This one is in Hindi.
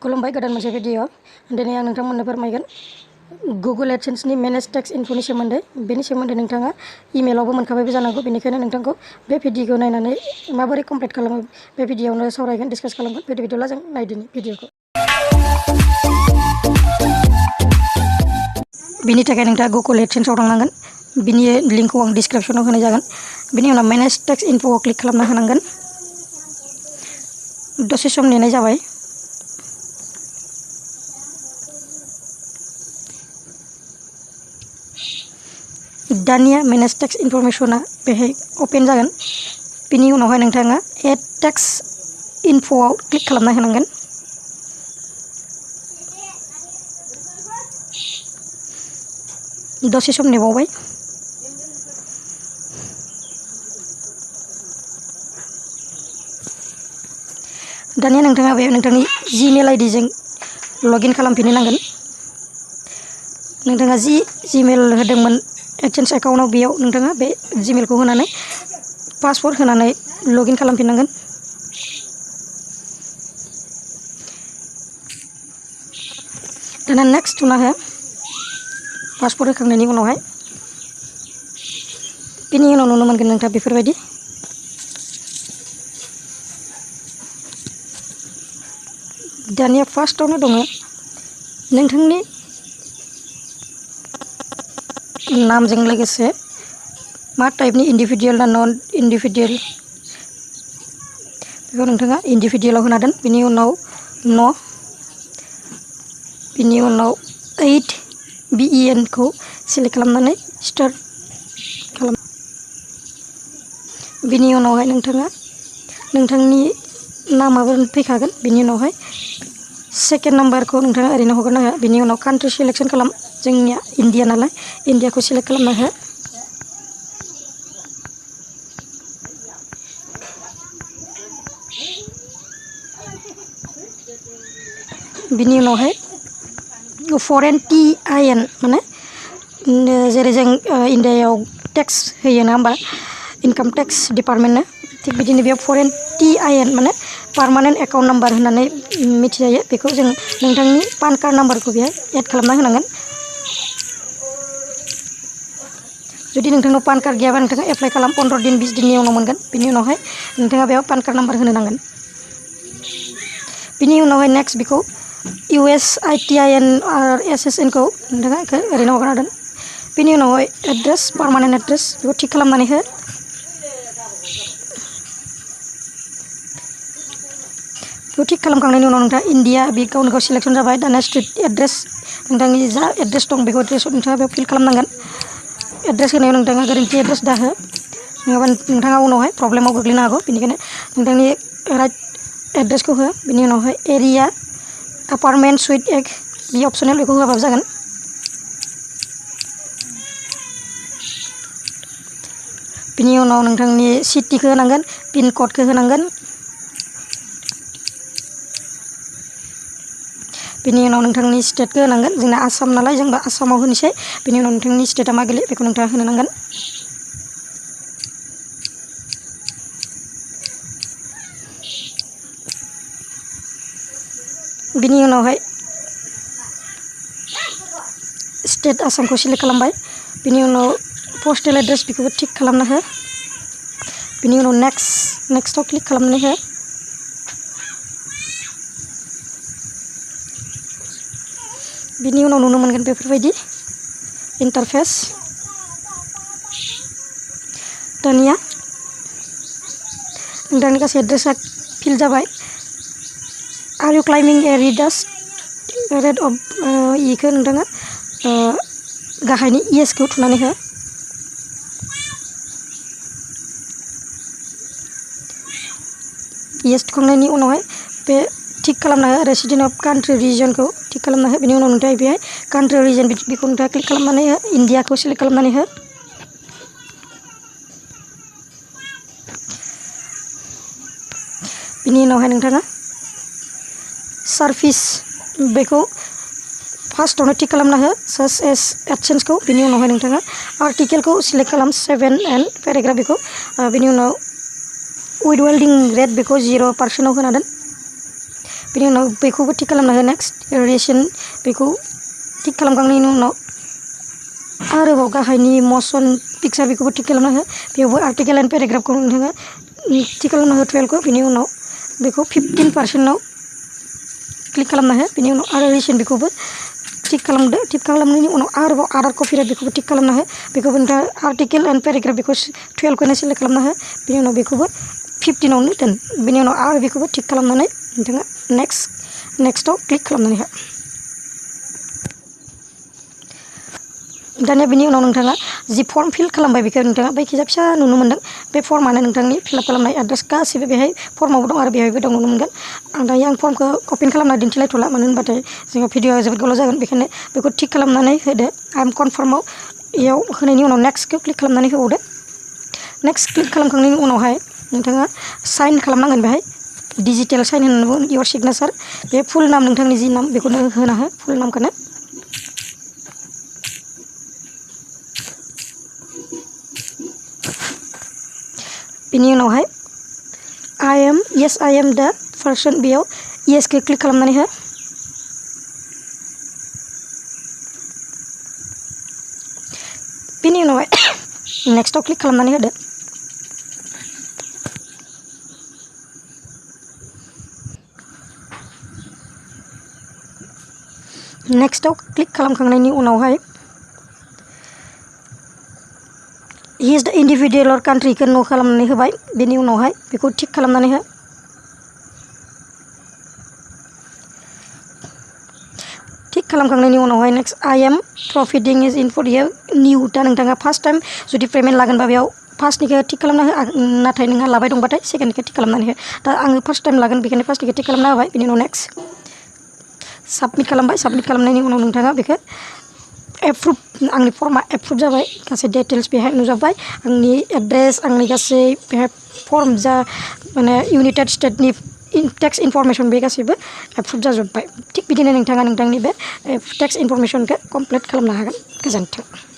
खुलुमबाय गोदान मोनसे भिडिअ दिनै आं नोंथांमोननो फोरमायगोन Google Adsense नि मेनेज टेक्स इनफोनि सोमोन्दै बेनि सोमोन्दै नोंथाङा इमेलावबो मोनखाबायबो जानांगौ बेनिखायनो नोंथांखौ बे भिडिअखौ नायनानै माबोरै कमप्लिट खालामो बे भिडिअआवनो सावरायगोन डिसकास खालामगोन बिदिब्ला जों नायदिनि भिडिअखौ बिनि थाखाय नोंथाङा Google Adsense आव थांनांगोन बिनि लिंकखौ आं डिसक्रिप्शनाव होनाय जागोन बिनि उनाव मेनेज टेक्स इनफोआव क्लिक खालामना होनांगोन दसे सम नेनाय जाबाय दानिया मेनेज टेक्स इनफरमेशना बेहाय ओपन जागोन बिनि उनावहाय नोंथाङा एड टेक्स इनफोआव क्लिक खालामना होनांगोन दसे सम नेबावबाय दानिया नोंथाङा बे नोंथांनि जीमेल आईडीजों लगइन खालामफिननो नांगोन नोंथाङा जि जीमेल होदोंमोन एडसेन्स एकाउन्टआव बेयाव नोंथाङा बे जीमेलखौ होनानै पासवर्ड होनानै लगइन खालामफिननांगोन दाना नेक्स्ट थुना हो पासवर्ड होखांनायनि उनावहाय बिनि उनाव नुनो मोनगोन नोंथाङा बेफोरबायदि दानिया फार्स्टआवनो दङ नोंथांनि नामजों लोगोसे मा टाइपनि इन्डिभिजुवेल ना नन इन्डिभिजुवेल बेखौ नोंथाङा इन्डिभिजुवेलाव होना दोन बिनि उनाव न बिनि उनाव 8 BEN खौ सिलेक्ट खालामनानै स्टार्ट खालाम बिनि उनावहाय नोंथाङा नोंथांनि नामाबो फैखागोन बिनि उनावहाय सेकेन्ड नाम्बारखौ नोंथाङा ओरैनो हगारना हो बिनि उनाव कान्ट्रि सिलेक्शन खालाम जोंनिया इन्डिया नालाय इन्डियाखौ सिलेक्ट खालामना हो बिनि उनावहाय फरेन TIN माने जेरै जों इन्डियायाव टेक्स होयो ना होमबा इनकाम टेक्स डिपार्टमेन्टनो थिग बिदिनो बेयाव फरेन TIN माने पार्मानेन्ट एकाउन्ट नाम्बार होननानै मिथिजायो बेखौ जों नोंथांनि पान कार्ड नाम्बारखौ बेहाय एड खालामना होनांगोन जुदि नोंथांनाव पान कार्ड गैयाबा नोंथाङा एप्लाइ खालाम 15 दिन 20 दिननि उनाव मोनगोन बिनि उनावहाय नोंथाङा बेयाव पान कार्ड नाम्बार होनो नांगोन बिनि उनावहाय नेक्स्ट बेखौ USITIN आरो SSN खौ नोंथाङा ओरैनो हगारना दोन बिनि उनावहाय एड्रेस पार्मानेन्ट एड्रेस बेखौ थिक खालामनानै हो बेखौ थिक खालामखांनायनि उनाव नोंथाङा इन्डिया बे गावनो गाव सिलेक्शन जाबाय दाना स्ट्रिट एड्रेस नोंथांनि जा एड्रेस दं बेखौ एड्रेस नोंथाङा बेयाव फिल खालामनांगोन एड्रेस होनायाव नोंथाङा गोरोन्थि एड्रेस दाहो नङाबा नोंथाङा उनावहाय प्रब्लेमाव गोग्लैनो हागौ बेनिखायनो नोंथांनि राइट एड्रेसखौ हो बिनि उनावहाय एरिया अपार्टमेन्ट सुइट एक बे अपसनेल बेखौ होआबाबो जागोन बिनि उनाव नोंथांनि सिटिखौ होनांगोन पिन क'डखौ होनांगोन बिनि उनाव नोंथांनि स्टेटखौ होनांगोन जोंना आसाम नालाय जोंबो आसामाव होनोसै बिनि उनाव नोंथांनि स्टेटआ मा गोलैयो बेखौ नोंथाङा होनो नांगोन बिनि उनावहाय स्टेट आसामखौ सिलेक्ट खालामबाय बिनि उनाव पस्टेल एड्रेस बेखौबो थिक खालामना हो बिनि उनाव नेक्स्टआव क्लिक खालामनानै हो बिनि उनाव नुनो मोनगोन बेफोरबायदि इन्टारफेस दानिया नोंथांनि गासै एड्रेसा फिल जाबाय आर इउ क्लाइम्बिं ए रेड अफ इखौ नोंथाङा गाहायनि इएसखौ थुनानै हो इएस थुखांनायनि उनावहाय बे थिक खालामना हो रेसिडेन्ट अफ कान्ट्रि रिजनखौ थिक खालामना हो बेनि उनाव नोंथाङा बेहाय कान्ट्रि रिजन बेखौ नोंथाङा क्लिक खालामनानै हो इन्डियाखौ सिलेक्ट खालामनानै हो बिनि उनावहाय नोंथाङा सार्भिस बेखौ फार्स्टआवनो थिक खालामना हो सार्च एस एडसेन्सखौ बिनि उनावहाय नोंथाङा आर्टिकेलखौ सिलेक्ट खालाम 7 एन्ड पेराग्राफ बेखौ बिनि उनाव उइथ वेल्डिं रेट बेखौ 0% होना दोन बेनि उनाव बेखौबो थिक खालामना हो नेक्स्ट एरिएशन बेखौ थिक खालामखांनायनि उनाव आरोबाव गाहायनि मोशन पिक्चार बेखौबो थिक खालामना हो बेयावबो आर्टिकल एन्ड पेराग्राफखौ नोंथाङा थिक खालामना हो 12 खौ बेनि उनाव बेखौ 15% क्लिक खालामना हो बेनि उनाव आरो एरिएशन बेखौबो थिक खालामदो थिक खालामनायनि उनाव आरोबाव आदार कपिराइट बेखौबो थिक खालामना हो बेखौबो नोंथाङा आर्टिकल एन्ड पेराग्राफ बेखौ 12 खौनो सेलेक्ट खालामना हो बेनि उनाव बेखौबो 15 आवनो दोन बेनि उनाव आरो बेखौबो थिक खालामनानै नोंथाङा नेक्स्टआव क्लिक खालामनानै हो दानिया बेनि उनाव नोंथाङा जि फर्म फिल खालामबाय बेखौ नोंथाङा बैखिजा फिसा नुनो मोनदों बे फर्मानो नोंथांनि फिलआप खालामनाय एड्रेस गासिबो बेहाय फर्मावबो दं आरो बेहायबो दं नुनो मोनगोन दायो आं फर्मखौ अपेन खालामना दिन्थिलायथ'ला मानो होनबाथाय जोंहा भिडिअआ जोबोद गोलाव जागोन बेखायनो बेखौ थिक खालामनानै होदो आइ एम कनफार्माव इयाव होनायनि उनाव नेक्स्टखौ क्लिक खालामनानै होबावदो नेक्स्ट क्लिक खालामखांनायनि उनावहाय नोंथाङा साइन खालामनांगोन बेहाय डिजिटेल साइन होननानै बुङो इयर सिगनेचार बे फुल नाम नोंथांनि जि नाम बेखौनो होना हो फुल नामखौनो बेनि उनावहाय आई एम दा पार्सन बेयाव येसखौ क्लिक खालामनानै हो बेनि उनावहाय नेक्स्टआव क्लिक खालामनानै होदो नेक्स्टआव क्लिक खालामखांनायनि उनावहाय he is the individual or कान्ट्रिखौ नो खालामनानै होबाय बेनि उनावहाय बेखौ थिक खालामनानै हो थिक खालामखांनायनि उनावहाय next I am profiting is in for year निउ दा नोंथाङा फार्स्ट टाइम जुदि पेमेन्ट लागोनबा बेयाव फार्स्टनिखौ थिक खालामना हो नाथाय नोंहा लाबाय दंबाथाय सेकेन्डनिखौ थिक खालामनानै हो दा आङो फार्स्ट टाइम लागोन बेखायनो फार्स्टनिखौ थिक खालामना होबाय बेनि उनाव नेक्स्ट साबमिट खालामबाय साबमिट खालामनायनि उनाव नोंथाङा बेखौ एप्रुभ आंनि फर्मा एप्रुभ जाबाय गासै डिटेल्स बेहाय नुजाबाय आंनि एड्रेस आंनि गासै बेहाय फर्म जा माने इउनाइटेड स्टेटनि टेक्स इनफरमेसन बे गासैबो एप्रुभ जाजोब्बाय थिग बिदिनो नोंथाङा नोंथांनि बे टेक्स इनफरमेसनखौ कमप्लिट खालामनो हागोन गोजोन्थों